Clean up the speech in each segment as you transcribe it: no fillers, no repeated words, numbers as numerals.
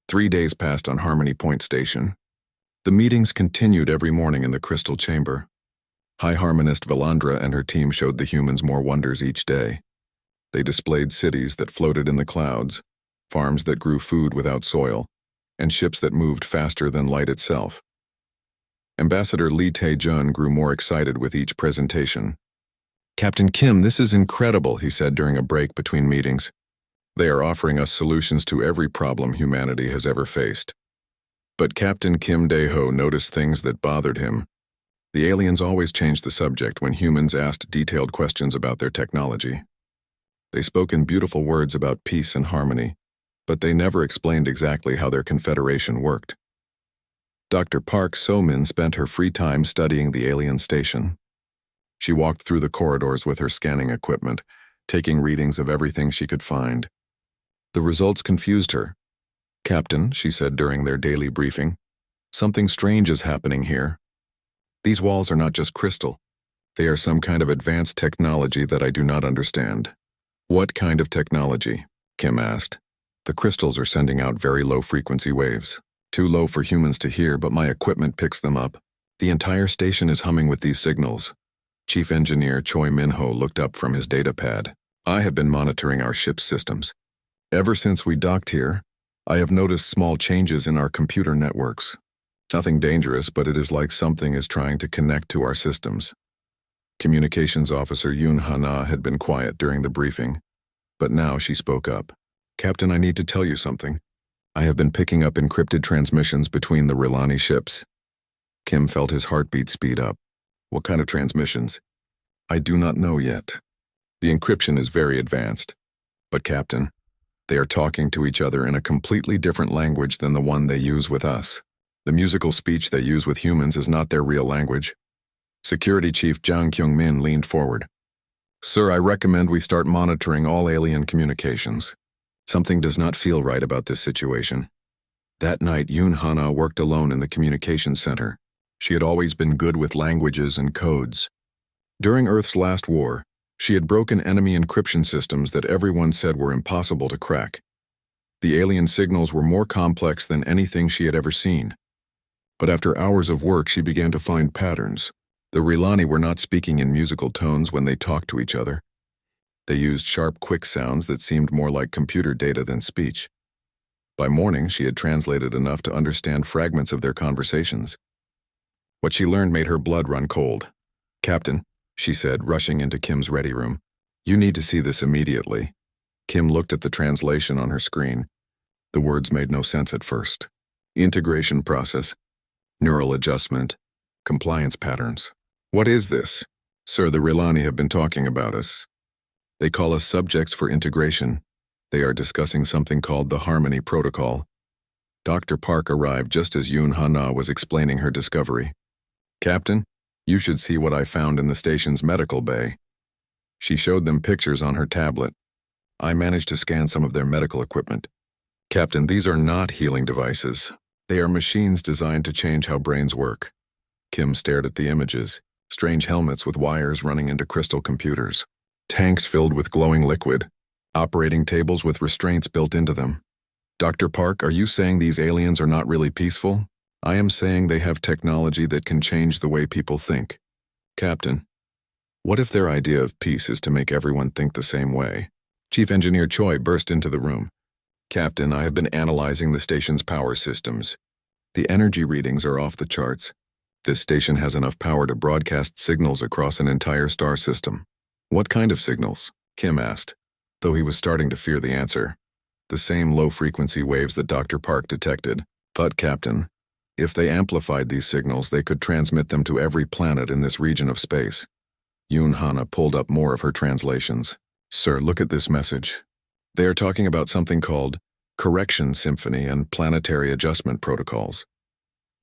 3 days passed on Harmony Point Station. The meetings continued every morning in the Crystal Chamber. High Harmonist Valandra and her team showed the humans more wonders each day. They displayed cities that floated in the clouds, farms that grew food without soil, and ships that moved faster than light itself. Ambassador Lee Tae-jun grew more excited with each presentation. "Captain Kim, this is incredible," he said during a break between meetings. "They are offering us solutions to every problem humanity has ever faced." But Captain Kim Dae-ho noticed things that bothered him. The aliens always changed the subject when humans asked detailed questions about their technology. They spoke in beautiful words about peace and harmony, but they never explained exactly how their confederation worked. Dr. Park So-min spent her free time studying the alien station. She walked through the corridors with her scanning equipment, taking readings of everything she could find. The results confused her. "Captain," she said during their daily briefing, "something strange is happening here. These walls are not just crystal. They are some kind of advanced technology that I do not understand." "What kind of technology?" Kim asked. "The crystals are sending out very low frequency waves. Too low for humans to hear, but my equipment picks them up. The entire station is humming with these signals." Chief Engineer Choi Min-ho looked up from his data pad. "I have been monitoring our ship's systems. Ever since we docked here, I have noticed small changes in our computer networks. Nothing dangerous, but it is like something is trying to connect to our systems." Communications Officer Yoon Ha-na had been quiet during the briefing, but now she spoke up. "Captain, I need to tell you something. I have been picking up encrypted transmissions between the Rilani ships." Kim felt his heartbeat speed up. "What kind of transmissions?" "I do not know yet. The encryption is very advanced. But Captain, they are talking to each other in a completely different language than the one they use with us. The musical speech they use with humans is not their real language." Security Chief Jang Kyung-min leaned forward. "Sir, I recommend we start monitoring all alien communications. Something does not feel right about this situation." That night, Yoon Ha-na worked alone in the communications center. She had always been good with languages and codes. During Earth's last war, she had broken enemy encryption systems that everyone said were impossible to crack. The alien signals were more complex than anything she had ever seen. But after hours of work, she began to find patterns. The Rilani were not speaking in musical tones when they talked to each other. They used sharp, quick sounds that seemed more like computer data than speech. By morning, she had translated enough to understand fragments of their conversations. What she learned made her blood run cold. "Captain," she said, rushing into Kim's ready room, "you need to see this immediately." Kim looked at the translation on her screen. The words made no sense at first. Integration process, neural adjustment, compliance patterns. "What is this?" "Sir, the Rilani have been talking about us. They call us subjects for integration. They are discussing something called the Harmony Protocol." Dr. Park arrived just as Yoon Ha-na was explaining her discovery. "Captain, you should see what I found in the station's medical bay." She showed them pictures on her tablet. "I managed to scan some of their medical equipment. Captain, these are not healing devices. They are machines designed to change how brains work." Kim stared at the images. Strange helmets with wires running into crystal computers. Tanks filled with glowing liquid. Operating tables with restraints built into them. "Dr. Park, are you saying these aliens are not really peaceful?" "I am saying they have technology that can change the way people think." "Captain, what if their idea of peace is to make everyone think the same way?" Chief Engineer Choi burst into the room. "Captain, I have been analyzing the station's power systems. The energy readings are off the charts. This station has enough power to broadcast signals across an entire star system." "What kind of signals?" Kim asked, though he was starting to fear the answer. "The same low-frequency waves that Dr. Park detected. But, Captain, if they amplified these signals, they could transmit them to every planet in this region of space." Yoon Ha-na pulled up more of her translations. "Sir, look at this message. They are talking about something called correction symphony and planetary adjustment protocols."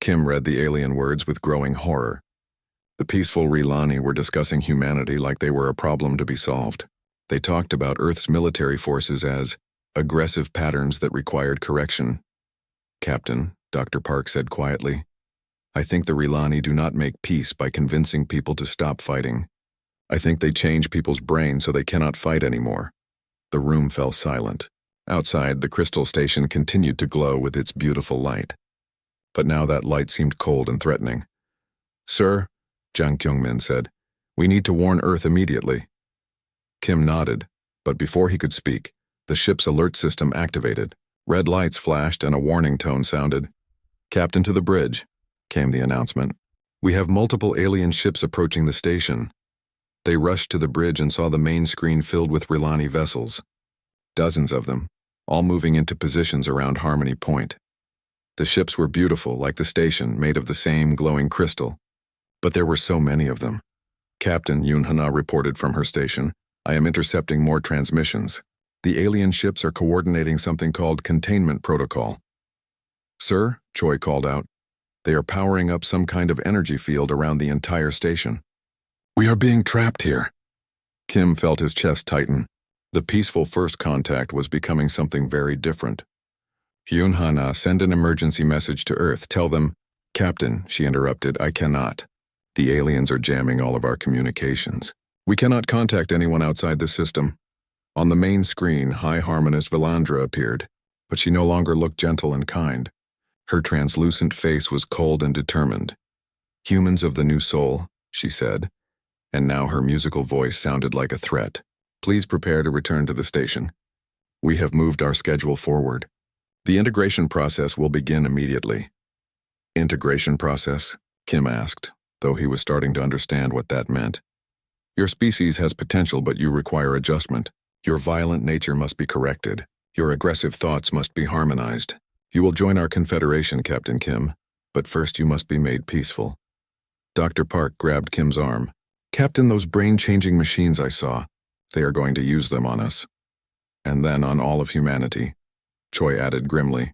Kim read the alien words with growing horror. The peaceful Rilani were discussing humanity like they were a problem to be solved. They talked about Earth's military forces as aggressive patterns that required correction. "Captain," Dr. Park said quietly, "I think the Rilani do not make peace by convincing people to stop fighting. I think they change people's brains so they cannot fight anymore." The room fell silent. Outside, the crystal station continued to glow with its beautiful light. But now that light seemed cold and threatening. "Sir," Jang Kyung-min said, "we need to warn Earth immediately." Kim nodded, but before he could speak, the ship's alert system activated. Red lights flashed and a warning tone sounded. "Captain to the bridge," came the announcement. "We have multiple alien ships approaching the station." They rushed to the bridge and saw the main screen filled with Rilani vessels. Dozens of them, all moving into positions around Harmony Point. The ships were beautiful, like the station, made of the same glowing crystal. But there were so many of them. Captain Yoon-hana reported from her station, "I am intercepting more transmissions. The alien ships are coordinating something called containment protocol." "Sir," Choi called out, "they are powering up some kind of energy field around the entire station." "We are being trapped here." Kim felt his chest tighten. The peaceful first contact was becoming something very different. "Yoon-hana, send an emergency message to Earth. Tell them—" "Captain," she interrupted, "I cannot. The aliens are jamming all of our communications. We cannot contact anyone outside the system." On the main screen, High Harmonist Valandra appeared, but she no longer looked gentle and kind. Her translucent face was cold and determined. "Humans of the new soul," she said, and now her musical voice sounded like a threat. "Please prepare to return to the station. We have moved our schedule forward. The integration process will begin immediately." "Integration process?" Kim asked, though he was starting to understand what that meant. "Your species has potential, but you require adjustment. Your violent nature must be corrected. Your aggressive thoughts must be harmonized. You will join our confederation, Captain Kim, but first you must be made peaceful." Dr. Park grabbed Kim's arm. "Captain, those brain-changing machines I saw, they are going to use them on us. And then on all of humanity," Choi added grimly.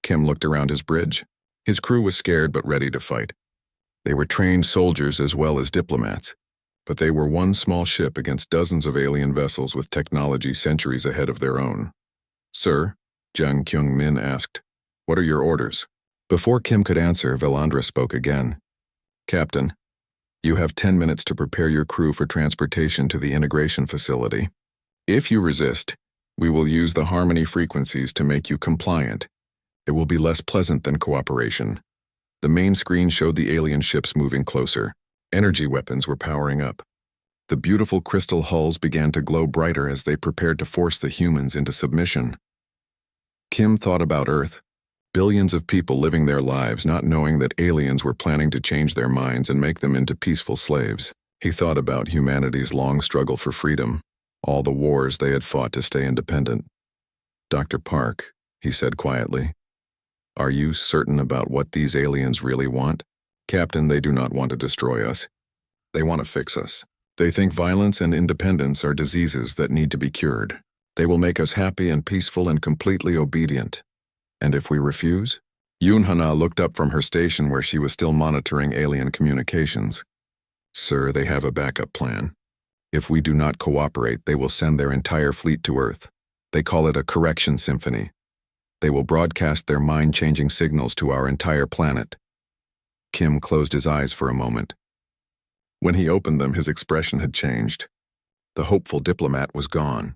Kim looked around his bridge. His crew was scared but ready to fight. They were trained soldiers as well as diplomats, but they were one small ship against dozens of alien vessels with technology centuries ahead of their own. "Sir," Jang Kyung-min asked, "what are your orders?" Before Kim could answer, Valandra spoke again. "Captain, you have 10 minutes to prepare your crew for transportation to the integration facility. If you resist, we will use the harmony frequencies to make you compliant. It will be less pleasant than cooperation." The main screen showed the alien ships moving closer. Energy weapons were powering up. The beautiful crystal hulls began to glow brighter as they prepared to force the humans into submission. Kim thought about Earth. Billions of people living their lives not knowing that aliens were planning to change their minds and make them into peaceful slaves. He thought about humanity's long struggle for freedom, all the wars they had fought to stay independent. "Dr. Park," he said quietly, "are you certain about what these aliens really want?" "Captain, they do not want to destroy us. They want to fix us. They think violence and independence are diseases that need to be cured. They will make us happy and peaceful and completely obedient. And if we refuse?" Yoon-hana looked up from her station where she was still monitoring alien communications. "Sir, they have a backup plan. If we do not cooperate, they will send their entire fleet to Earth. They call it a correction symphony. They will broadcast their mind-changing signals to our entire planet." Kim closed his eyes for a moment. When he opened them, his expression had changed. The hopeful diplomat was gone.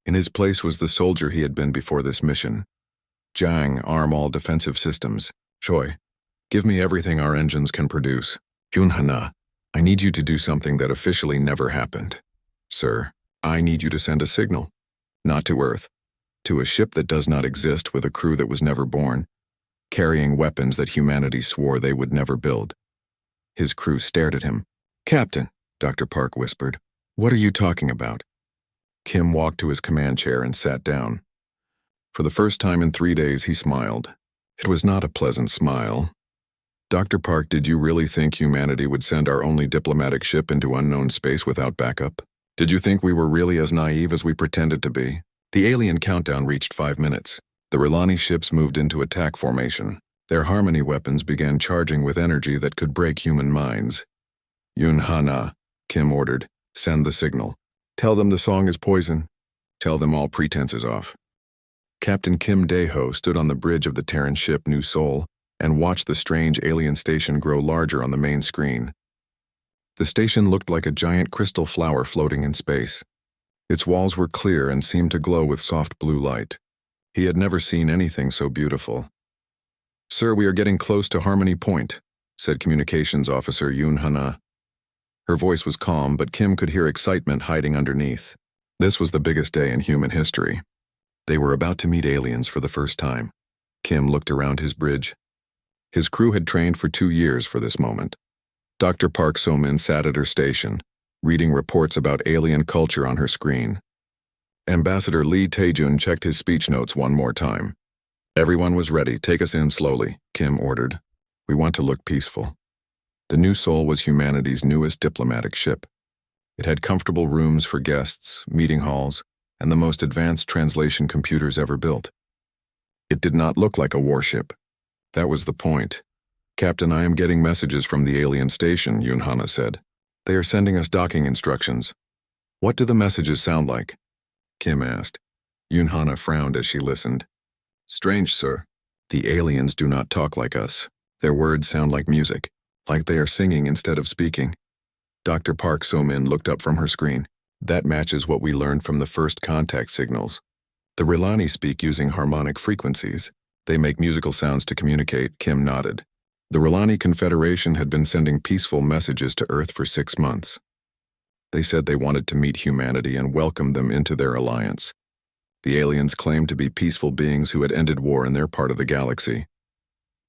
In his place was the soldier he had been before this mission. "Jang, arm all defensive systems. Choi, give me everything our engines can produce. Yoon-hana, I need you to do something that officially never happened. Sir, I need you to send a signal. Not to Earth. To a ship that does not exist with a crew that was never born, carrying weapons that humanity swore they would never build." His crew stared at him. "Captain," Dr. Park whispered, "what are you talking about?" Kim walked to his command chair and sat down. For the first time in 3 days, he smiled. It was not a pleasant smile. "Dr. Park, did you really think humanity would send our only diplomatic ship into unknown space without backup? Did you think we were really as naive as we pretended to be?" The alien countdown reached 5 minutes. The Rilani ships moved into attack formation. Their harmony weapons began charging with energy that could break human minds. "Yoon-hana," Kim ordered, "send the signal. Tell them the song is poison. Tell them all pretense is off." Captain Kim Dae-ho stood on the bridge of the Terran ship New Seoul and watched the strange alien station grow larger on the main screen. The station looked like a giant crystal flower floating in space. Its walls were clear and seemed to glow with soft blue light. He had never seen anything so beautiful. "Sir, we are getting close to Harmony Point," said Communications Officer Yoon Hana. Her voice was calm, but Kim could hear excitement hiding underneath. This was the biggest day in human history. They were about to meet aliens for the first time. Kim looked around his bridge. His crew had trained for 2 years for this moment. Dr. Park So-min sat at her station, reading reports about alien culture on her screen. Ambassador Lee Tae-jun checked his speech notes one more time. "Everyone was ready. Take us in slowly," Kim ordered. "We want to look peaceful." The New Seoul was humanity's newest diplomatic ship. It had comfortable rooms for guests, meeting halls, and the most advanced translation computers ever built. It did not look like a warship. That was the point. "Captain, I am getting messages from the alien station," Yoon Hana said. "They are sending us docking instructions." "What do the messages sound like?" Kim asked. Yoon Hana frowned as she listened. "Strange, sir. The aliens do not talk like us. Their words sound like music, like they are singing instead of speaking." Dr. Park So-min looked up from her screen. "That matches what we learned from the first contact signals. The Rilani speak using harmonic frequencies. They make musical sounds to communicate," Kim nodded. The Rilani Confederation had been sending peaceful messages to Earth for 6 months. They said they wanted to meet humanity and welcome them into their alliance. The aliens claimed to be peaceful beings who had ended war in their part of the galaxy.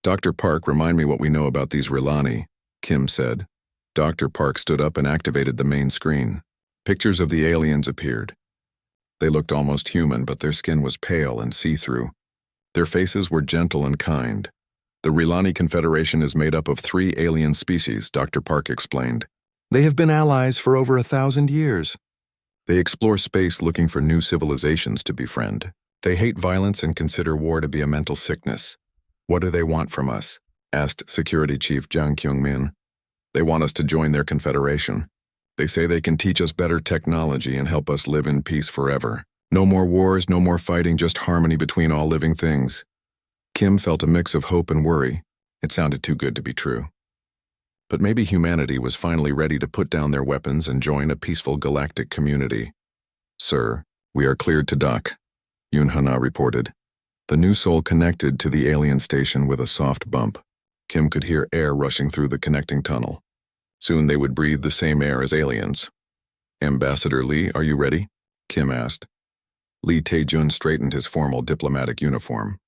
"Dr. Park, remind me what we know about these Rilani," Kim said. Dr. Park stood up and activated the main screen. Pictures of the aliens appeared. They looked almost human, but their skin was pale and see-through. Their faces were gentle and kind. "The Rilani Confederation is made up of 3 alien species," Dr. Park explained. "They have been allies for over 1,000 years. They explore space looking for new civilizations to befriend. They hate violence and consider war to be a mental sickness." "What do they want from us?" asked Security Chief Jang Kyung-min. "They want us to join their confederation. They say they can teach us better technology and help us live in peace forever. No more wars, no more fighting, just harmony between all living things." Kim felt a mix of hope and worry. It sounded too good to be true. But maybe humanity was finally ready to put down their weapons and join a peaceful galactic community. "Sir, we are cleared to dock," Yoon Hana reported. The New Seoul connected to the alien station with a soft bump. Kim could hear air rushing through the connecting tunnel. Soon they would breathe the same air as aliens. "Ambassador Lee, are you ready?" Kim asked. Lee Tae-jun straightened his formal diplomatic uniform.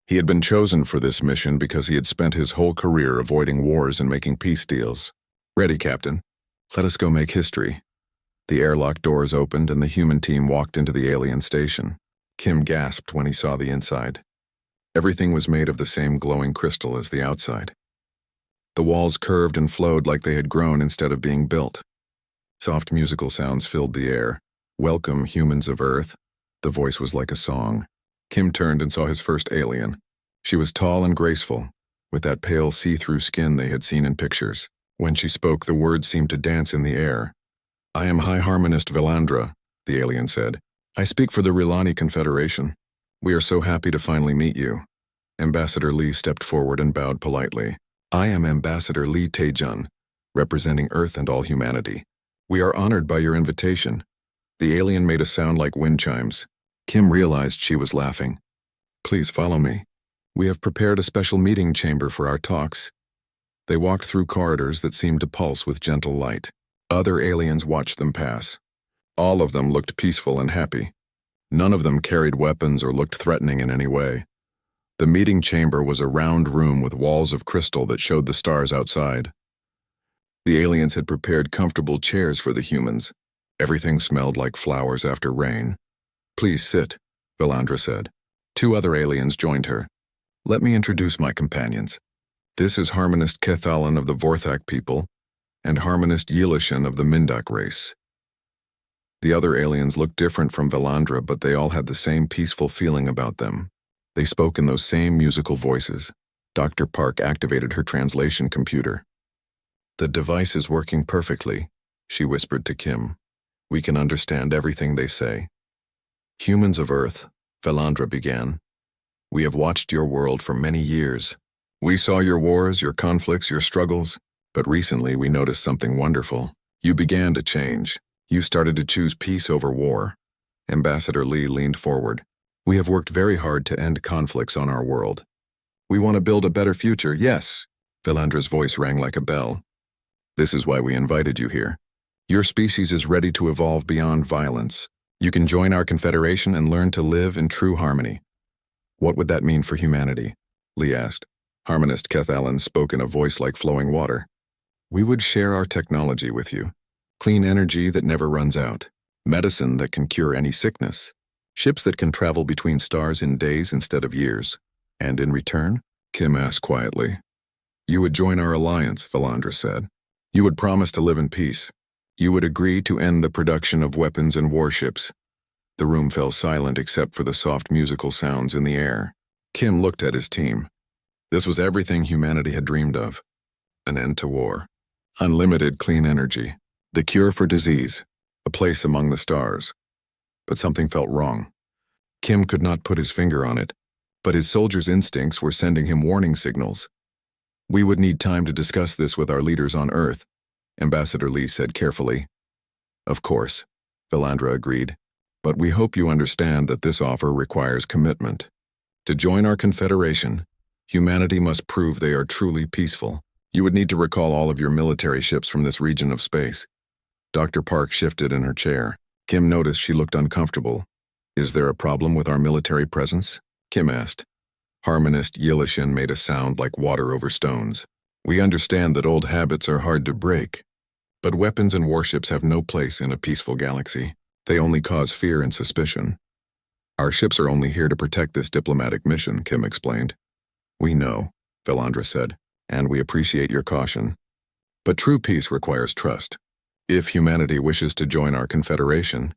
He had been chosen for this mission because he had spent his whole career avoiding wars and making peace deals. "Ready, Captain. Let us go make history." The airlock doors opened and the human team walked into the alien station. Kim gasped when he saw the inside. Everything was made of the same glowing crystal as the outside. The walls curved and flowed like they had grown instead of being built. Soft musical sounds filled the air. "Welcome, humans of Earth." The voice was like a song. Kim turned and saw his first alien. She was tall and graceful, with that pale see-through skin they had seen in pictures. When she spoke, the words seemed to dance in the air. "I am High Harmonist Velandra," the alien said. "I speak for the Rilani Confederation. We are so happy to finally meet you." Ambassador Lee stepped forward and bowed politely. "I am Ambassador Lee Tae-jun, representing Earth and all humanity. We are honored by your invitation." The alien made a sound like wind chimes. Kim realized she was laughing. "Please follow me. We have prepared a special meeting chamber for our talks." They walked through corridors that seemed to pulse with gentle light. Other aliens watched them pass. All of them looked peaceful and happy. None of them carried weapons or looked threatening in any way. The meeting chamber was a round room with walls of crystal that showed the stars outside. The aliens had prepared comfortable chairs for the humans. Everything smelled like flowers after rain. "Please sit," Velandra said. 2 other aliens joined her. "Let me introduce my companions. This is Harmonist Kethalan of the Vorthak people, and Harmonist Yilishan of the Mindak race." The other aliens looked different from Velandra, but they all had the same peaceful feeling about them. They spoke in those same musical voices. Dr. Park activated her translation computer. "The device is working perfectly," she whispered to Kim. "We can understand everything they say." "Humans of Earth," Velandra began, "we have watched your world for many years. We saw your wars, your conflicts, your struggles, but recently we noticed something wonderful. You began to change. You started to choose peace over war." Ambassador Lee leaned forward. We have worked very hard to end conflicts on our world. We want to build a better future, yes. Valandra's voice rang like a bell. This is why we invited you here. Your species is ready to evolve beyond violence. You can join our confederation and learn to live in true harmony. What would that mean for humanity? Lee asked. Harmonist Keth Allen spoke in a voice like flowing water. We would share our technology with you. Clean energy that never runs out. Medicine that can cure any sickness. Ships that can travel between stars in days instead of years. And in return? Kim asked quietly. You would join our alliance, Valandra said. You would promise to live in peace. You would agree to end the production of weapons and warships. The room fell silent except for the soft musical sounds in the air. Kim looked at his team. This was everything humanity had dreamed of. An end to war. Unlimited clean energy. The cure for disease. A place among the stars. But something felt wrong. Kim could not put his finger on it, but his soldiers' instincts were sending him warning signals. We would need time to discuss this with our leaders on Earth, Ambassador Lee said carefully. Of course, Valandra agreed, but we hope you understand that this offer requires commitment. To join our confederation, humanity must prove they are truly peaceful. You would need to recall all of your military ships from this region of space. Dr. Park shifted in her chair. Kim noticed she looked uncomfortable. Is there a problem with our military presence? Kim asked. Harmonist Yilishin made a sound like water over stones. We understand that old habits are hard to break. But weapons and warships have no place in a peaceful galaxy. They only cause fear and suspicion. Our ships are only here to protect this diplomatic mission, Kim explained. We know, Valandra said, and we appreciate your caution. But true peace requires trust. If humanity wishes to join our confederation,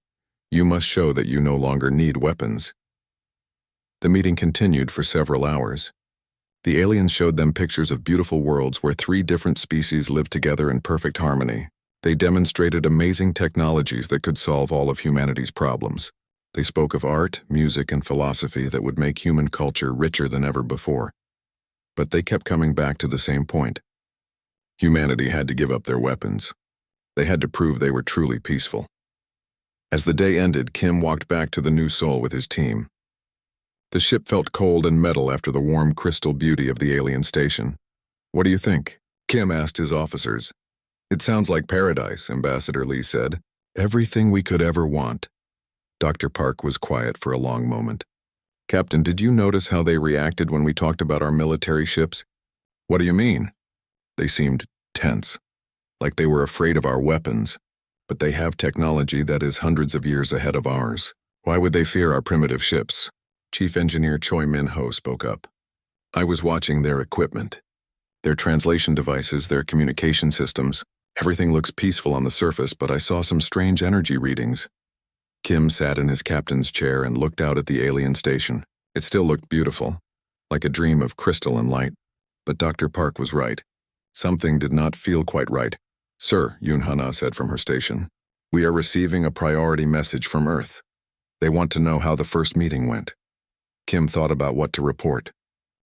you must show that you no longer need weapons. The meeting continued for several hours. The aliens showed them pictures of beautiful worlds where 3 different species lived together in perfect harmony. They demonstrated amazing technologies that could solve all of humanity's problems. They spoke of art, music, and philosophy that would make human culture richer than ever before. But they kept coming back to the same point. Humanity had to give up their weapons. They had to prove they were truly peaceful. As the day ended, Kim walked back to the New Sol with his team. The ship felt cold and metal after the warm crystal beauty of the alien station. What do you think? Kim asked his officers. It sounds like paradise, Ambassador Lee said. Everything we could ever want. Dr. Park was quiet for a long moment. Captain, did you notice how they reacted when we talked about our military ships? What do you mean? They seemed tense, like they were afraid of our weapons. But they have technology that is hundreds of years ahead of ours. Why would they fear our primitive ships? Chief Engineer Choi Min-ho spoke up. I was watching their equipment. Their translation devices, their communication systems. Everything looks peaceful on the surface, but I saw some strange energy readings. Kim sat in his captain's chair and looked out at the alien station. It still looked beautiful, like a dream of crystal and light. But Dr. Park was right. Something did not feel quite right. Sir, Yoon Hana said from her station. We are receiving a priority message from Earth. They want to know how the first meeting went. Kim thought about what to report.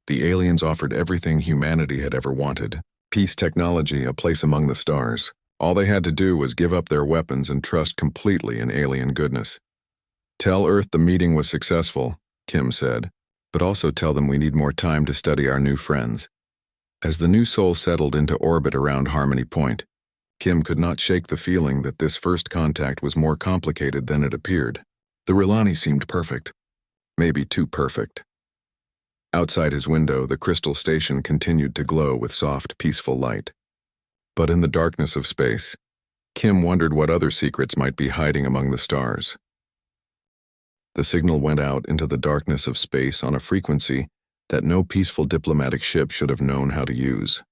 The aliens offered everything humanity had ever wanted. Peace technology, a place among the stars. All they had to do was give up their weapons and trust completely in alien goodness. Tell Earth the meeting was successful, Kim said, but also tell them we need more time to study our new friends. As the New Sol settled into orbit around Harmony Point, Kim could not shake the feeling that this first contact was more complicated than it appeared. The Rilani seemed perfect. Maybe too perfect. Outside his window, the crystal station continued to glow with soft, peaceful light. But in the darkness of space, Kim wondered what other secrets might be hiding among the stars. The signal went out into the darkness of space on a frequency that no peaceful diplomatic ship should have known how to use.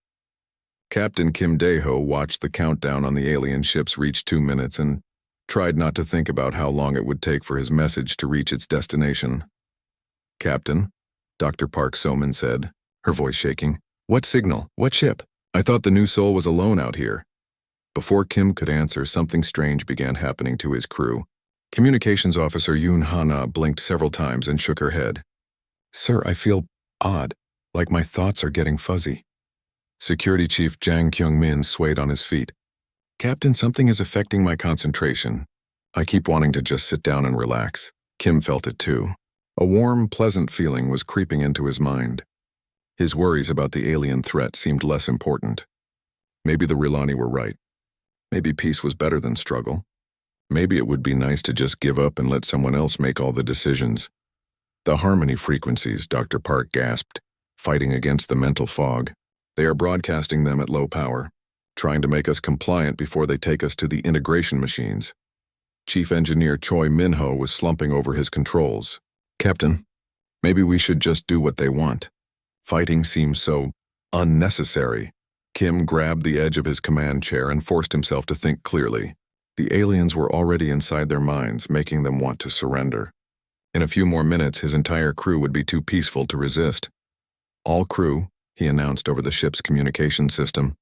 Captain Kim Dae-ho watched the countdown on the alien ships reach 2 minutes and tried not to think about how long it would take for his message to reach its destination. Captain, Dr. Park Soman said, her voice shaking. What signal? What ship? I thought the New Sol was alone out here. Before Kim could answer, something strange began happening to his crew. Communications Officer Yoon Hana blinked several times and shook her head. Sir, I feel odd, like my thoughts are getting fuzzy. Security Chief Jang Kyung-min swayed on his feet. Captain, something is affecting my concentration. I keep wanting to just sit down and relax. Kim felt it too. A warm, pleasant feeling was creeping into his mind. His worries about the alien threat seemed less important. Maybe the Rilani were right. Maybe peace was better than struggle. Maybe it would be nice to just give up and let someone else make all the decisions. The harmony frequencies, Dr. Park gasped, fighting against the mental fog. They are broadcasting them at low power, trying to make us compliant before they take us to the integration machines. Chief Engineer Choi Minho was slumping over his controls. Captain, maybe we should just do what they want. Fighting seems so unnecessary. Kim grabbed the edge of his command chair and forced himself to think clearly. The aliens were already inside their minds, making them want to surrender. In a few more minutes, his entire crew would be too peaceful to resist. All crew, he announced over the ship's communication system.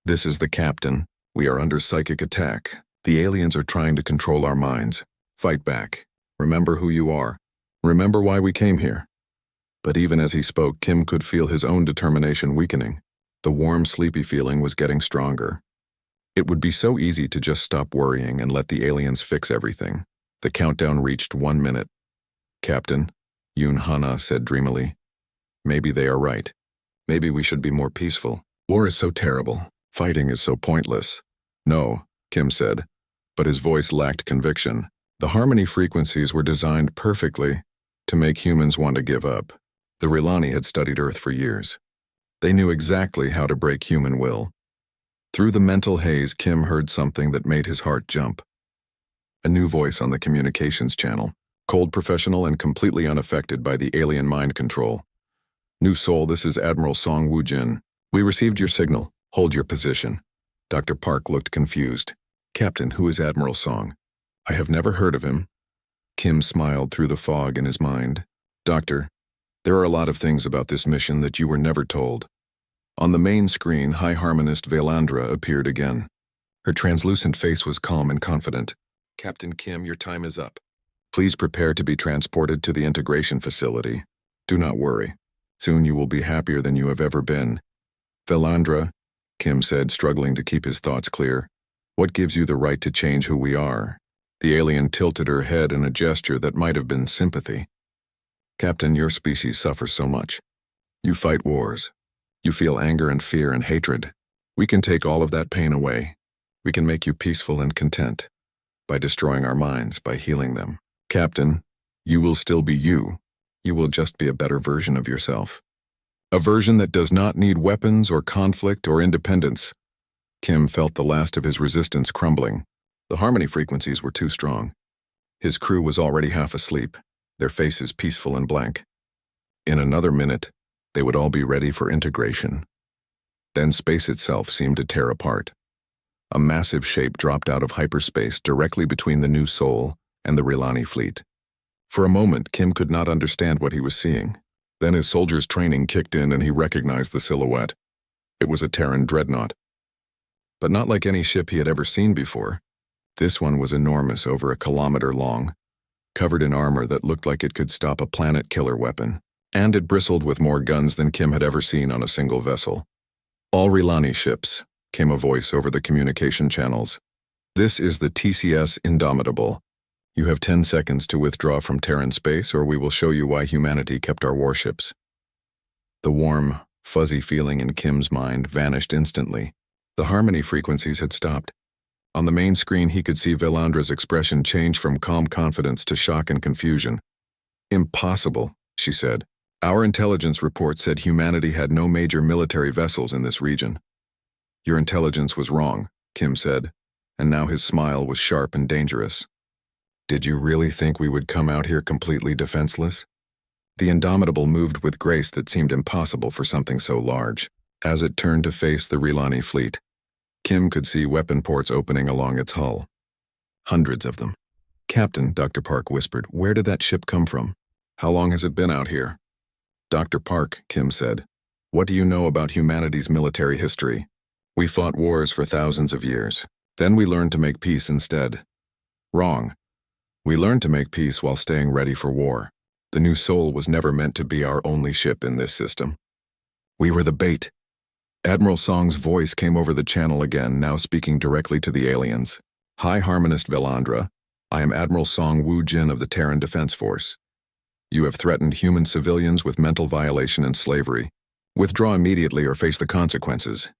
This is the captain. We are under psychic attack. The aliens are trying to control our minds. Fight back. Remember who you are. Remember why we came here. But even as he spoke, Kim could feel his own determination weakening. The warm, sleepy feeling was getting stronger. It would be so easy to just stop worrying and let the aliens fix everything. The countdown reached 1 minute. Captain, Yoon Hana said dreamily. Maybe they are right. Maybe we should be more peaceful. War is so terrible. Fighting is so pointless. No, Kim said, but his voice lacked conviction. The harmony frequencies were designed perfectly to make humans want to give up. The Rilani had studied Earth for years. They knew exactly how to break human will. Through the mental haze, Kim heard something that made his heart jump. A new voice on the communications channel, cold, professional, and completely unaffected by the alien mind control. New Soul, this is Admiral Song Woo-jin. We received your signal. Hold your position. Dr. Park looked confused. Captain, who is Admiral Song? I have never heard of him. Kim smiled through the fog in his mind. Doctor, there are a lot of things about this mission that you were never told. On the main screen, High Harmonist Velandra appeared again. Her translucent face was calm and confident. Captain Kim, your time is up. Please prepare to be transported to the integration facility. Do not worry. Soon you will be happier than you have ever been. Velandra, Kim said, struggling to keep his thoughts clear. What gives you the right to change who we are? The alien tilted her head in a gesture that might have been sympathy. Captain, your species suffers so much. You fight wars. You feel anger and fear and hatred. We can take all of that pain away. We can make you peaceful and content. By destroying our minds, by healing them. Captain, you will still be you. You will just be a better version of yourself. A version that does not need weapons or conflict or independence. Kim felt the last of his resistance crumbling. The harmony frequencies were too strong. His crew was already half asleep, their faces peaceful and blank. In another minute, they would all be ready for integration. Then space itself seemed to tear apart. A massive shape dropped out of hyperspace directly between the New Soul and the Rilani fleet. For a moment, Kim could not understand what he was seeing. Then his soldier's training kicked in and he recognized the silhouette. It was a Terran dreadnought. But not like any ship he had ever seen before. This one was enormous, over 1 kilometer long, covered in armor that looked like it could stop a planet-killer weapon. And it bristled with more guns than Kim had ever seen on a single vessel. All Rilani ships, came a voice over the communication channels. This is the TCS Indomitable. You have 10 seconds to withdraw from Terran space, or we will show you why humanity kept our warships. The warm, fuzzy feeling in Kim's mind vanished instantly. The harmony frequencies had stopped. On the main screen, he could see Velandra's expression change from calm confidence to shock and confusion. Impossible, she said. Our intelligence report said humanity had no major military vessels in this region. Your intelligence was wrong, Kim said, and now his smile was sharp and dangerous. Did you really think we would come out here completely defenseless? The Indomitable moved with grace that seemed impossible for something so large. As it turned to face the Rilani fleet, Kim could see weapon ports opening along its hull. Hundreds of them. Captain, Dr. Park whispered, where did that ship come from? How long has it been out here? Dr. Park, Kim said, what do you know about humanity's military history? We fought wars for thousands of years. Then we learned to make peace instead. Wrong. We learned to make peace while staying ready for war. The New Soul was never meant to be our only ship in this system. We were the bait. Admiral Song's voice came over the channel again, now speaking directly to the aliens. High Harmonist Velandra, I am Admiral Song Woo-jin of the Terran Defense Force. You have threatened human civilians with mental violation and slavery. Withdraw immediately or face the consequences.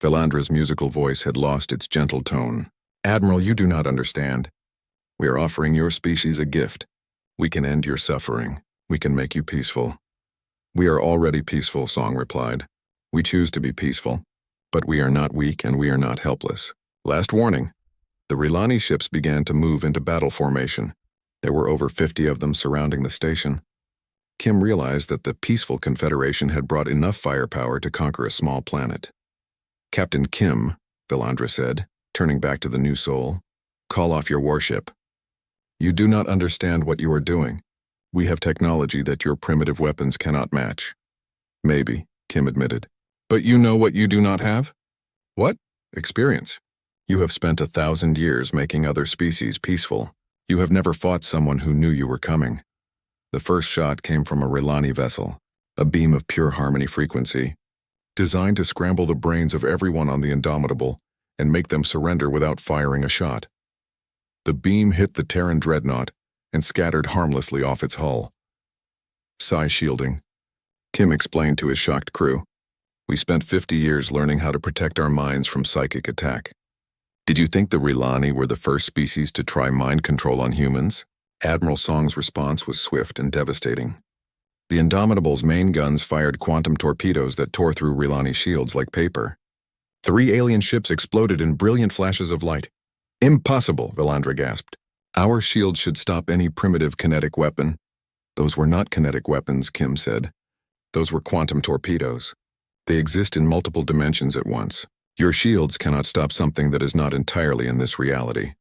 Valandra's musical voice had lost its gentle tone. Admiral, you do not understand. We are offering your species a gift. We can end your suffering. We can make you peaceful. We are already peaceful, Song replied. We choose to be peaceful. But we are not weak and we are not helpless. Last warning. The Rilani ships began to move into battle formation. There were over 50 of them surrounding the station. Kim realized that the peaceful Confederation had brought enough firepower to conquer a small planet. Captain Kim, Valandra said, turning back to the new soul, call off your warship. You do not understand what you are doing. We have technology that your primitive weapons cannot match. Maybe, Kim admitted. But you know what you do not have? What? Experience. You have spent 1,000 years making other species peaceful. You have never fought someone who knew you were coming. The first shot came from a Rilani vessel, a beam of pure harmony frequency, designed to scramble the brains of everyone on the Indomitable and make them surrender without firing a shot. The beam hit the Terran dreadnought and scattered harmlessly off its hull. Psi shielding, Kim explained to his shocked crew. We spent 50 years learning how to protect our minds from psychic attack. Did you think the Rilani were the first species to try mind control on humans? Admiral Song's response was swift and devastating. The Indomitable's main guns fired quantum torpedoes that tore through Rilani shields like paper. 3 alien ships exploded in brilliant flashes of light. Impossible, Valandra gasped. Our shields should stop any primitive kinetic weapon. Those were not kinetic weapons, Kim said. Those were quantum torpedoes. They exist in multiple dimensions at once. Your shields cannot stop something that is not entirely in this reality.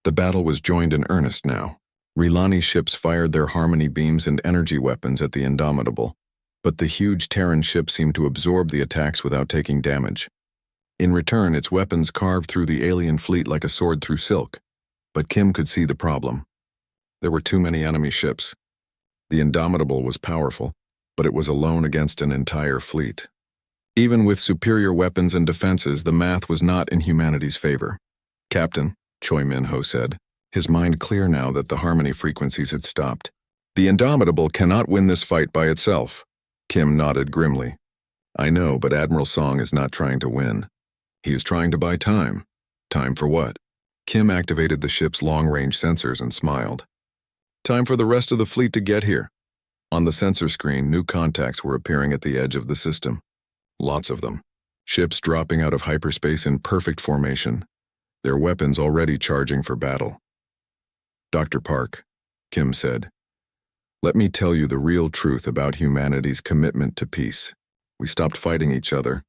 The battle was joined in earnest now. Rilani ships fired their harmony beams and energy weapons at the Indomitable, but the huge Terran ship seemed to absorb the attacks without taking damage. In return, its weapons carved through the alien fleet like a sword through silk, but Kim could see the problem. There were too many enemy ships. The Indomitable was powerful, but it was alone against an entire fleet. Even with superior weapons and defenses, the math was not in humanity's favor. Captain, Choi Min-ho said, his mind clear now that the harmony frequencies had stopped. The Indomitable cannot win this fight by itself. Kim nodded grimly. I know, but Admiral Song is not trying to win. He is trying to buy time. Time for what? Kim activated the ship's long-range sensors and smiled. Time for the rest of the fleet to get here. On the sensor screen, new contacts were appearing at the edge of the system. Lots of them. Ships dropping out of hyperspace in perfect formation. Their weapons already charging for battle. Dr. Park, Kim said, let me tell you the real truth about humanity's commitment to peace. We stopped fighting each other.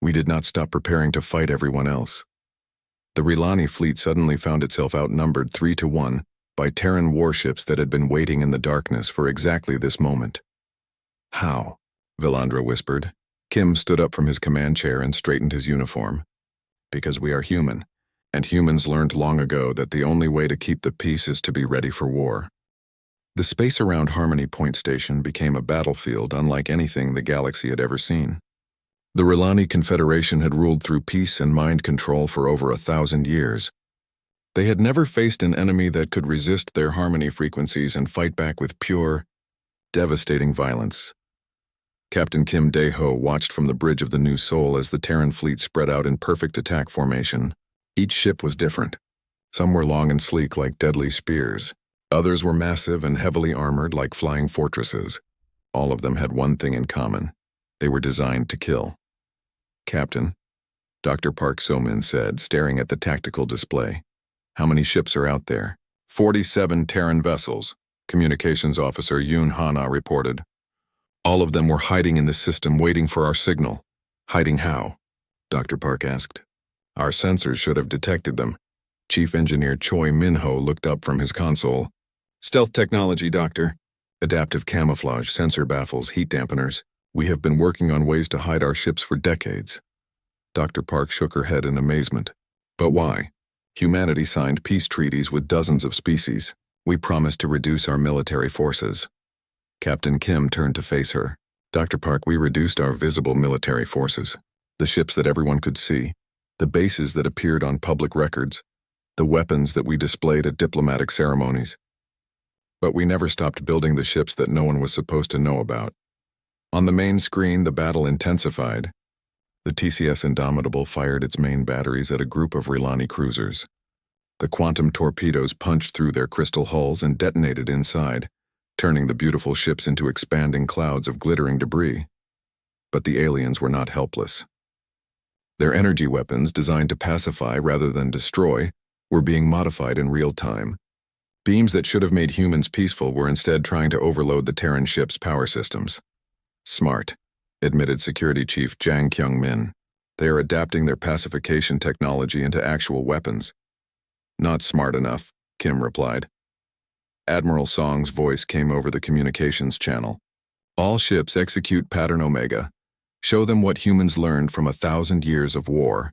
We did not stop preparing to fight everyone else. The Rilani fleet suddenly found itself outnumbered 3-1 by Terran warships that had been waiting in the darkness for exactly this moment. How? Valandra whispered. Kim stood up from his command chair and straightened his uniform. Because we are human, and humans learned long ago that the only way to keep the peace is to be ready for war. The space around Harmony Point Station became a battlefield unlike anything the galaxy had ever seen. The Rilani Confederation had ruled through peace and mind control for over 1,000 years. They had never faced an enemy that could resist their harmony frequencies and fight back with pure, devastating violence. Captain Kim Dae-ho watched from the bridge of the New Seoul as the Terran fleet spread out in perfect attack formation. Each ship was different. Some were long and sleek like deadly spears. Others were massive and heavily armored like flying fortresses. All of them had one thing in common. They were designed to kill. Captain, Dr. Park So-min said, staring at the tactical display. How many ships are out there? 47 Terran vessels, Communications Officer Yoon Hana reported. All of them were hiding in the system waiting for our signal. Hiding how? Dr. Park asked. Our sensors should have detected them. Chief Engineer Choi Min-ho looked up from his console. Stealth technology, Doctor. Adaptive camouflage, sensor baffles, heat dampeners. We have been working on ways to hide our ships for decades. Dr. Park shook her head in amazement. But why? Humanity signed peace treaties with dozens of species. We promised to reduce our military forces. Captain Kim turned to face her. Dr. Park, we reduced our visible military forces. The ships that everyone could see. The bases that appeared on public records. The weapons that we displayed at diplomatic ceremonies. But we never stopped building the ships that no one was supposed to know about. On the main screen, the battle intensified. The TCS Indomitable fired its main batteries at a group of Rilani cruisers. The quantum torpedoes punched through their crystal hulls and detonated inside, turning the beautiful ships into expanding clouds of glittering debris. But the aliens were not helpless. Their energy weapons, designed to pacify rather than destroy, were being modified in real time. Beams that should have made humans peaceful were instead trying to overload the Terran ships' power systems. Smart, admitted Security Chief Jang Kyung-min. They are adapting their pacification technology into actual weapons. Not smart enough, Kim replied. Admiral Song's voice came over the communications channel. All ships execute Pattern Omega. Show them what humans learned from 1,000 years of war.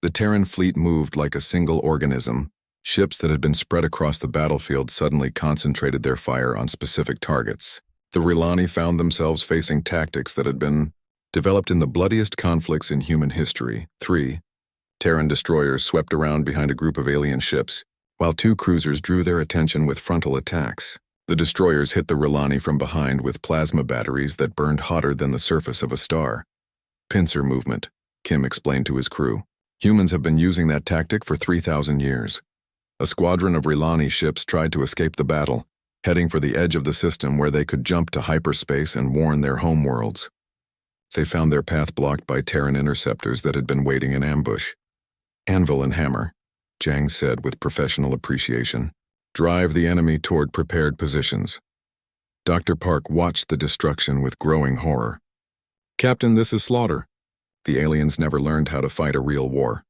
The Terran fleet moved like a single organism. Ships that had been spread across the battlefield suddenly concentrated their fire on specific targets. The Rilani found themselves facing tactics that had been developed in the bloodiest conflicts in human history. 3. Terran destroyers swept around behind a group of alien ships, while 2 cruisers drew their attention with frontal attacks. The destroyers hit the Rilani from behind with plasma batteries that burned hotter than the surface of a star. Pincer movement, Kim explained to his crew. Humans have been using that tactic for 3,000 years. A squadron of Rilani ships tried to escape the battle, heading for the edge of the system where they could jump to hyperspace and warn their homeworlds. They found their path blocked by Terran interceptors that had been waiting in ambush. Anvil and hammer, Jang said with professional appreciation. Drive the enemy toward prepared positions. Dr. Park watched the destruction with growing horror. Captain, this is slaughter. The aliens never learned how to fight a real war.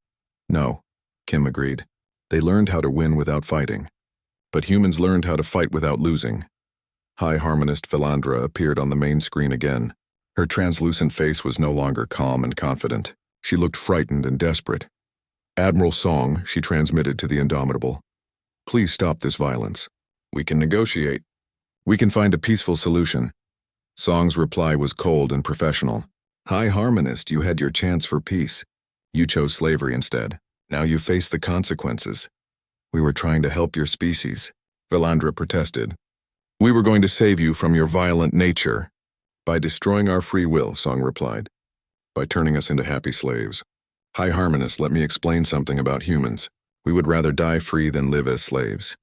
No, Kim agreed. They learned how to win without fighting. But humans learned how to fight without losing. High Harmonist Philandra appeared on the main screen again. Her translucent face was no longer calm and confident. She looked frightened and desperate. Admiral Song, she transmitted to the Indomitable. Please stop this violence. We can negotiate. We can find a peaceful solution. Song's reply was cold and professional. High Harmonist, you had your chance for peace. You chose slavery instead. Now you face the consequences. We were trying to help your species, Philandra protested. We were going to save you from your violent nature. By destroying our free will, Song replied. By turning us into happy slaves. High Harmonist, let me explain something about humans. We would rather die free than live as slaves.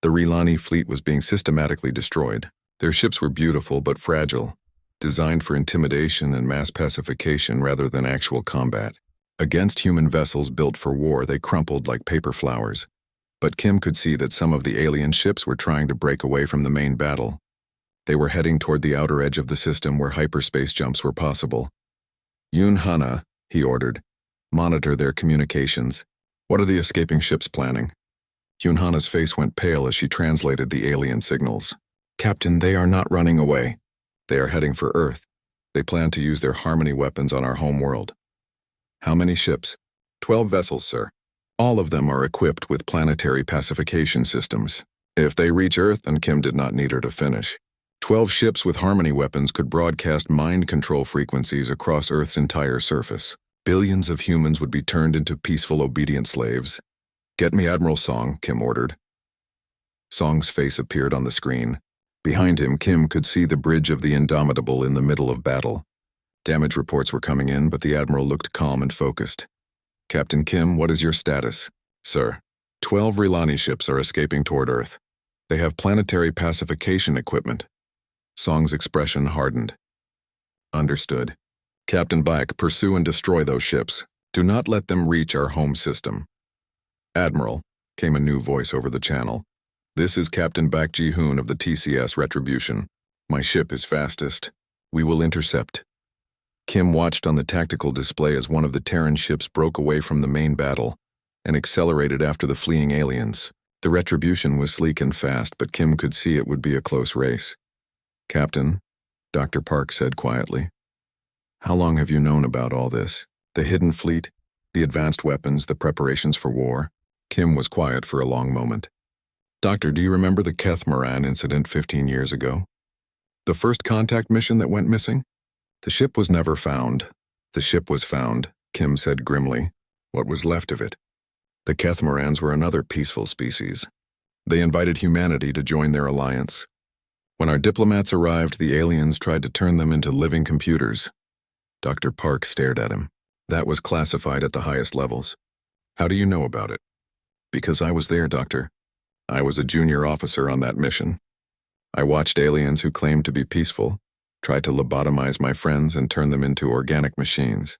The Rilani fleet was being systematically destroyed. Their ships were beautiful but fragile, designed for intimidation and mass pacification rather than actual combat. Against human vessels built for war, they crumpled like paper flowers. But Kim could see that some of the alien ships were trying to break away from the main battle. They were heading toward the outer edge of the system where hyperspace jumps were possible. Yoon Hana, he ordered, monitor their communications. What are the escaping ships planning? Yoon Hana's face went pale as she translated the alien signals. Captain, they are not running away. They are heading for Earth. They plan to use their Harmony weapons on our home world. How many ships? 12 vessels, sir. All of them are equipped with planetary pacification systems. If they reach Earth, and Kim did not need her to finish, 12 ships with Harmony weapons could broadcast mind control frequencies across Earth's entire surface. Billions of humans would be turned into peaceful, obedient slaves. Get me Admiral Song, Kim ordered. Song's face appeared on the screen. Behind him, Kim could see the bridge of the Indomitable in the middle of battle. Damage reports were coming in, but the Admiral looked calm and focused. Captain Kim, what is your status? Sir, 12 Rilani ships are escaping toward Earth. They have planetary pacification equipment. Song's expression hardened. Understood. Captain Baek, pursue and destroy those ships. Do not let them reach our home system. Admiral, came a new voice over the channel. This is Captain Baek Ji-hoon of the TCS Retribution. My ship is fastest. We will intercept. Kim watched on the tactical display as one of the Terran ships broke away from the main battle and accelerated after the fleeing aliens. The Retribution was sleek and fast, but Kim could see it would be a close race. Captain, Dr. Park said quietly. How long have you known about all this? The hidden fleet, the advanced weapons, the preparations for war? Kim was quiet for a long moment. Doctor, do you remember the Kethmaran incident 15 years ago? The first contact mission that went missing? The ship was never found. The ship was found, Kim said grimly. What was left of it? The Kethmarans were another peaceful species. They invited humanity to join their alliance. When our diplomats arrived, the aliens tried to turn them into living computers. Dr. Park stared at him. That was classified at the highest levels. How do you know about it? Because I was there, Doctor. I was a junior officer on that mission. I watched aliens who claimed to be peaceful, tried to lobotomize my friends and turn them into organic machines.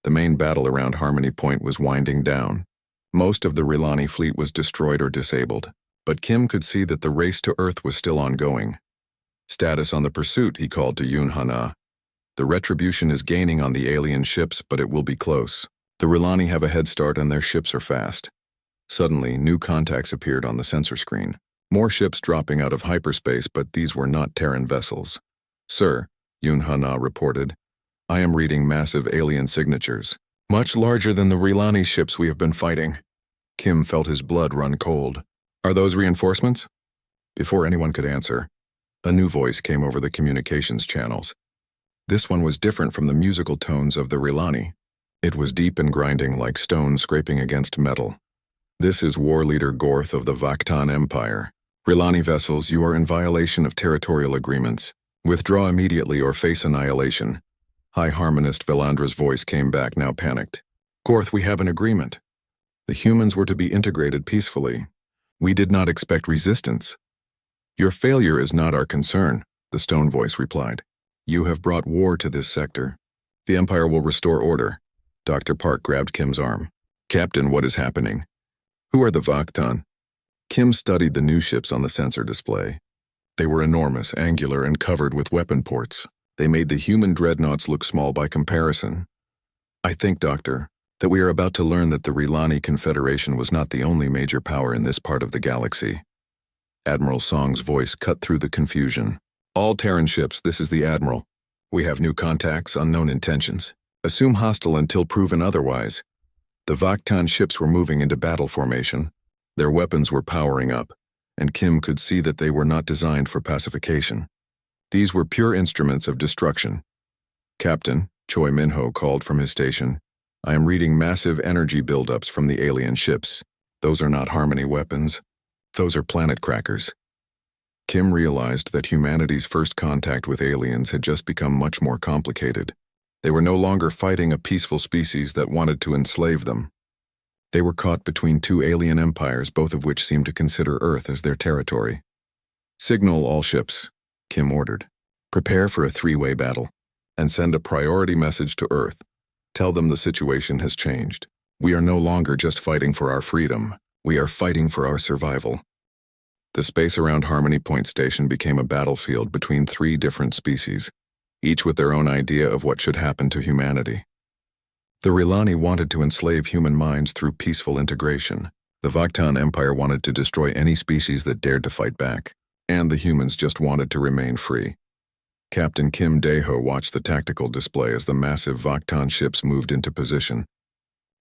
The main battle around Harmony Point was winding down. Most of the Rilani fleet was destroyed or disabled, but Kim could see that the race to Earth was still ongoing. Status on the pursuit, he called to Yoon Hana. The retribution is gaining on the alien ships, but it will be close. The Rilani have a head start and their ships are fast. Suddenly, new contacts appeared on the sensor screen. More ships dropping out of hyperspace, but these were not Terran vessels. Sir, Yoon Hana reported, I am reading massive alien signatures, much larger than the Rilani ships we have been fighting. Kim felt his blood run cold. Are those reinforcements? Before anyone could answer, a new voice came over the communications channels. This one was different from the musical tones of the Rilani. It was deep and grinding like stone scraping against metal. This is War Leader Gorth of the Vaktan Empire. Rilani vessels, you are in violation of territorial agreements. Withdraw immediately or face annihilation. High Harmonist Velandra's voice came back, now panicked. Gorth, we have an agreement. The humans were to be integrated peacefully. We did not expect resistance. Your failure is not our concern, the stone voice replied. You have brought war to this sector. The Empire will restore order. Dr. Park grabbed Kim's arm. Captain, what is happening? Who are the Vaktan? Kim studied the new ships on the sensor display. They were enormous, angular, and covered with weapon ports. They made the human dreadnoughts look small by comparison. I think, Doctor, that we are about to learn that the Rilani Confederation was not the only major power in this part of the galaxy. Admiral Song's voice cut through the confusion. All Terran ships, this is the Admiral. We have new contacts, unknown intentions. Assume hostile until proven otherwise. The Vaktan ships were moving into battle formation. Their weapons were powering up, and Kim could see that they were not designed for pacification. These were pure instruments of destruction. Captain, Choi Minho called from his station. I am reading massive energy buildups from the alien ships. Those are not Harmony weapons. Those are planet crackers. Kim realized that humanity's first contact with aliens had just become much more complicated. They were no longer fighting a peaceful species that wanted to enslave them. They were caught between two alien empires, both of which seemed to consider Earth as their territory. Signal all ships, Kim ordered. Prepare for a three-way battle, and send a priority message to Earth. Tell them the situation has changed. We are no longer just fighting for our freedom. We are fighting for our survival. The space around Harmony Point Station became a battlefield between three different species, each with their own idea of what should happen to humanity. The Rilani wanted to enslave human minds through peaceful integration. The Vaktan Empire wanted to destroy any species that dared to fight back, and the humans just wanted to remain free. Captain Kim Dae-ho watched the tactical display as the massive Vaktan ships moved into position.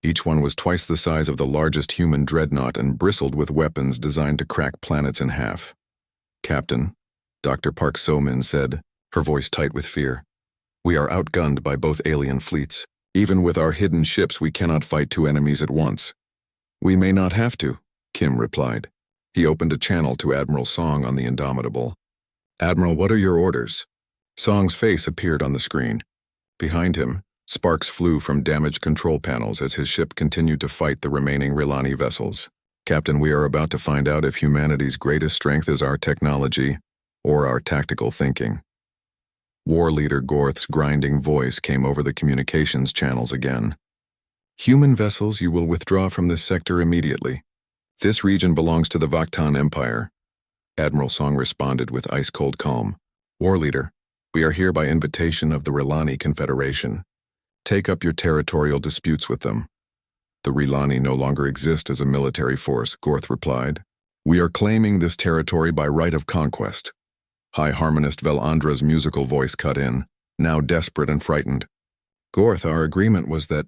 Each one was twice the size of the largest human dreadnought and bristled with weapons designed to crack planets in half. Captain, Dr. Park So-min said, her voice tight with fear. We are outgunned by both alien fleets. Even with our hidden ships, we cannot fight two enemies at once. We may not have to, Kim replied. He opened a channel to Admiral Song on the Indomitable. Admiral, what are your orders? Song's face appeared on the screen. Behind him, sparks flew from damaged control panels as his ship continued to fight the remaining Rilani vessels. Captain, we are about to find out if humanity's greatest strength is our technology or our tactical thinking. War Leader Gorth's grinding voice came over the communications channels again. Human vessels, you will withdraw from this sector immediately. This region belongs to the Vaktan Empire. Admiral Song responded with ice-cold calm. War Leader, we are here by invitation of the Rilani Confederation. Take up your territorial disputes with them. The Rilani no longer exist as a military force, Gorth replied. We are claiming this territory by right of conquest. High Harmonist Velandra's musical voice cut in, now desperate and frightened. Gorth, our agreement was that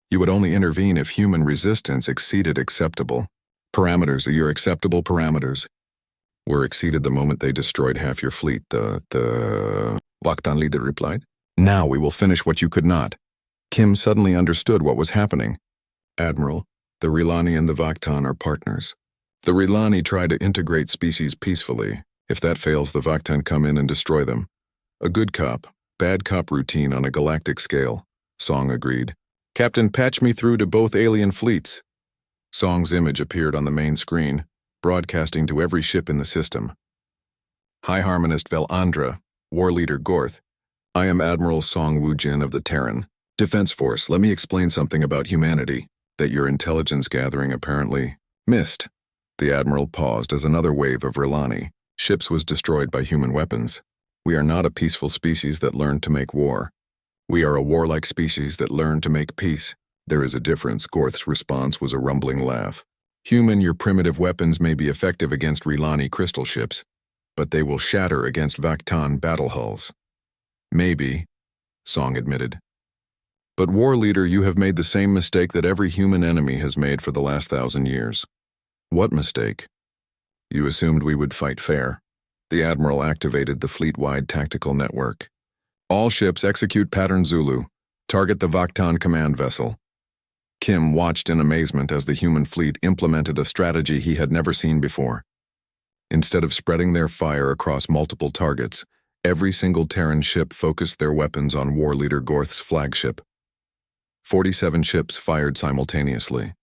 you would only intervene if human resistance exceeded acceptable parameters. Are your acceptable parameters? Were exceeded the moment they destroyed half your fleet, the Vaktan leader replied. Now we will finish what you could not. Kim suddenly understood what was happening. Admiral, the Rilani and the Vaktan are partners. The Rilani try to integrate species peacefully. If that fails, the Vaktan come in and destroy them. A good cop, bad cop routine on a galactic scale, Song agreed. Captain, patch me through to both alien fleets. Song's image appeared on the main screen, broadcasting to every ship in the system. High Harmonist Velandra, War Leader Gorth. I am Admiral Song Woojin of the Terran Defense Force. Let me explain something about humanity that your intelligence gathering apparently missed. The Admiral paused as another wave of Rilani ships was destroyed by human weapons. We are not a peaceful species that learned to make war. We are a warlike species that learned to make peace. There is a difference. Gorth's response was a rumbling laugh. Human, your primitive weapons may be effective against Rilani crystal ships, but they will shatter against Vaktan battle hulls. Maybe, Song admitted. But War Leader, you have made the same mistake that every human enemy has made for the last 1,000 years. What mistake? You assumed we would fight fair. The Admiral activated the fleet-wide tactical network. All ships execute Pattern Zulu. Target the Vaktan command vessel. Kim watched in amazement as the human fleet implemented a strategy he had never seen before. Instead of spreading their fire across multiple targets, every single Terran ship focused their weapons on War Leader Gorth's flagship. 47 ships fired simultaneously.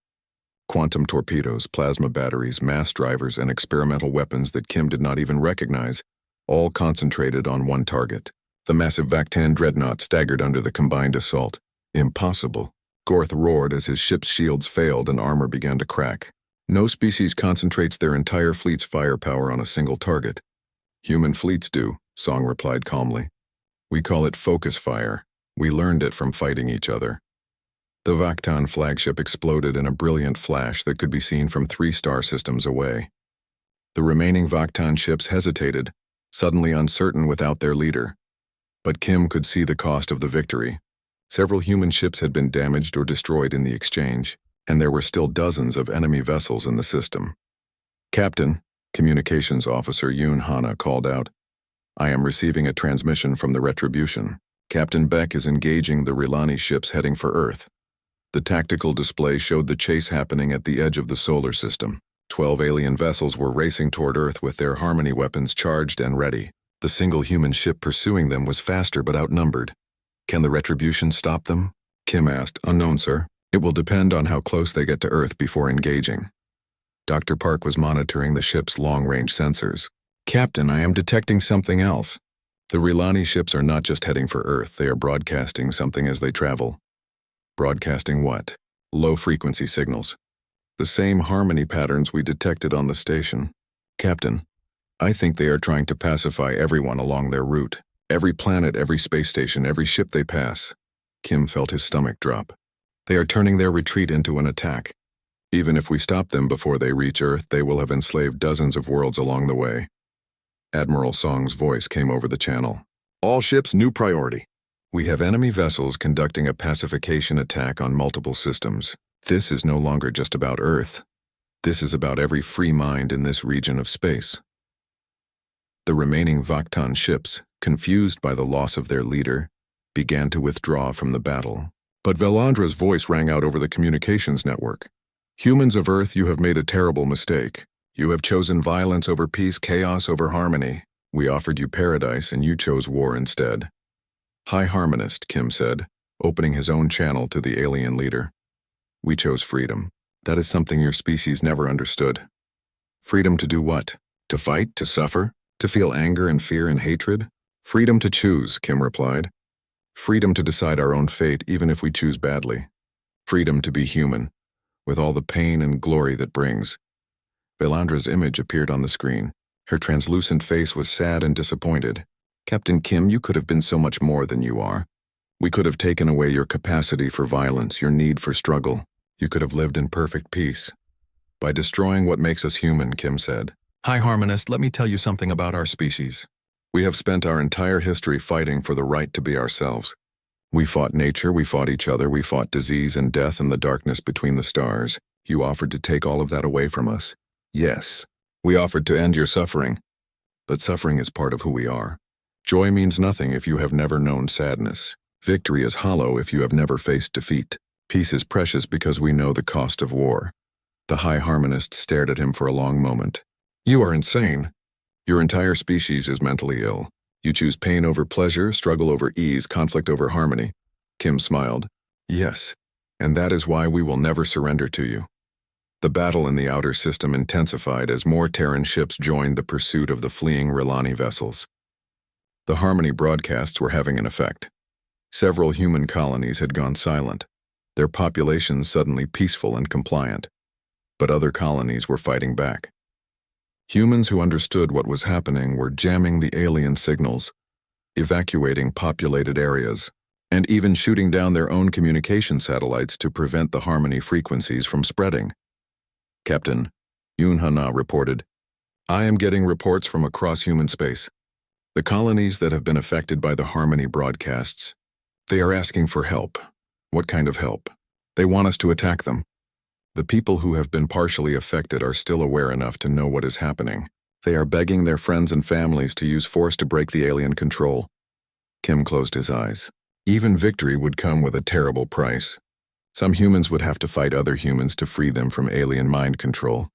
Quantum torpedoes, plasma batteries, mass drivers, and experimental weapons that Kim did not even recognize, all concentrated on one target. The massive Vaktan dreadnought staggered under the combined assault. Impossible. Gorth roared as his ship's shields failed and armor began to crack. No species concentrates their entire fleet's firepower on a single target. Human fleets do, Song replied calmly. We call it focus fire. We learned it from fighting each other. The Vaktan flagship exploded in a brilliant flash that could be seen from 3 star systems away. The remaining Vaktan ships hesitated, suddenly uncertain without their leader. But Kim could see the cost of the victory. Several human ships had been damaged or destroyed in the exchange, and there were still dozens of enemy vessels in the system. Captain, Communications Officer Yoon Hana called out, I am receiving a transmission from the Retribution. Captain Beck is engaging the Rilani ships heading for Earth. The tactical display showed the chase happening at the edge of the solar system. 12 alien vessels were racing toward Earth with their Harmony weapons charged and ready. The single human ship pursuing them was faster but outnumbered. Can the Retribution stop them? Kim asked. Unknown, sir. It will depend on how close they get to Earth before engaging. Dr. Park was monitoring the ship's long-range sensors. Captain, I am detecting something else. The Rilani ships are not just heading for Earth, they are broadcasting something as they travel. Broadcasting what? Low-frequency signals. The same harmony patterns we detected on the station. Captain, I think they are trying to pacify everyone along their route. Every planet, every space station, every ship they pass. Kim felt his stomach drop. They are turning their retreat into an attack. Even if we stop them before they reach Earth, they will have enslaved dozens of worlds along the way. Admiral Song's voice came over the channel. All ships, new priority. We have enemy vessels conducting a pacification attack on multiple systems. This is no longer just about Earth. This is about every free mind in this region of space. The remaining Vaktan ships, confused by the loss of their leader, began to withdraw from the battle. But Velandra's voice rang out over the communications network. Humans of Earth, you have made a terrible mistake. You have chosen violence over peace, chaos over harmony. We offered you paradise and you chose war instead. High Harmonist, Kim said, opening his own channel to the alien leader. We chose freedom. That is something your species never understood. Freedom to do what? To fight? To suffer? To feel anger and fear and hatred? Freedom to choose, Kim replied. Freedom to decide our own fate even if we choose badly. Freedom to be human, with all the pain and glory that brings. Velandra's image appeared on the screen. Her translucent face was sad and disappointed. Captain Kim, you could have been so much more than you are. We could have taken away your capacity for violence, your need for struggle. You could have lived in perfect peace. By destroying what makes us human, Kim said. High Harmonist, let me tell you something about our species. We have spent our entire history fighting for the right to be ourselves. We fought nature, we fought each other, we fought disease and death and the darkness between the stars. You offered to take all of that away from us. Yes, we offered to end your suffering. But suffering is part of who we are. Joy means nothing if you have never known sadness. Victory is hollow if you have never faced defeat. Peace is precious because we know the cost of war. The High Harmonist stared at him for a long moment. You are insane. Your entire species is mentally ill. You choose pain over pleasure, struggle over ease, conflict over harmony. Kim smiled. Yes, and that is why we will never surrender to you. The battle in the outer system intensified as more Terran ships joined the pursuit of the fleeing Rilani vessels. The Harmony broadcasts were having an effect. Several human colonies had gone silent, their populations suddenly peaceful and compliant. But other colonies were fighting back. Humans who understood what was happening were jamming the alien signals, evacuating populated areas, and even shooting down their own communication satellites to prevent the Harmony frequencies from spreading. Captain Yoon Hana reported, I am getting reports from across human space. The colonies that have been affected by the Harmony broadcasts, they are asking for help. What kind of help? They want us to attack them. The people who have been partially affected are still aware enough to know what is happening. They are begging their friends and families to use force to break the alien control. Kim closed his eyes. Even victory would come with a terrible price. Some humans would have to fight other humans to free them from alien mind control.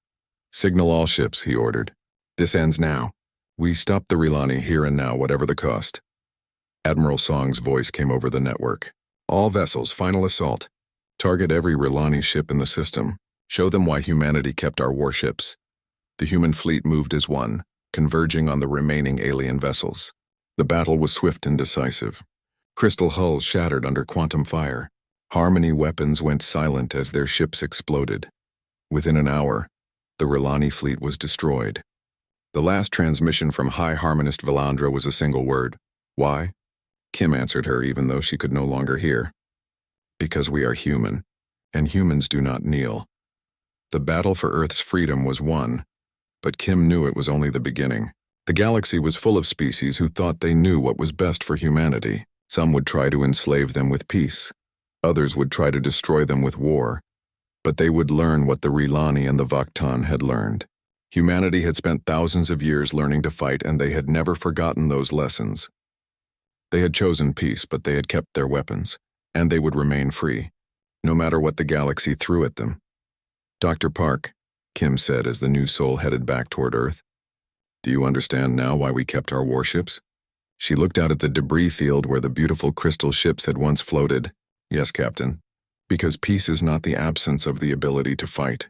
Signal all ships, he ordered. This ends now. We stop the Rilani here and now, whatever the cost. Admiral Song's voice came over the network. All vessels, final assault. Target every Rilani ship in the system. Show them why humanity kept our warships. The human fleet moved as one, converging on the remaining alien vessels. The battle was swift and decisive. Crystal hulls shattered under quantum fire. Harmony weapons went silent as their ships exploded. Within an hour, the Rilani fleet was destroyed. The last transmission from High Harmonist Valandra was a single word. Why? Kim answered her even though she could no longer hear. Because we are human, and humans do not kneel. The battle for Earth's freedom was won, but Kim knew it was only the beginning. The galaxy was full of species who thought they knew what was best for humanity. Some would try to enslave them with peace. Others would try to destroy them with war. But they would learn what the Rilani and the Vaktan had learned. Humanity had spent thousands of years learning to fight, and they had never forgotten those lessons. They had chosen peace, but they had kept their weapons, and they would remain free, no matter what the galaxy threw at them. Dr. Park, Kim said as the new soul headed back toward Earth, do you understand now why we kept our warships? She looked out at the debris field where the beautiful crystal ships had once floated. Yes, Captain, because peace is not the absence of the ability to fight.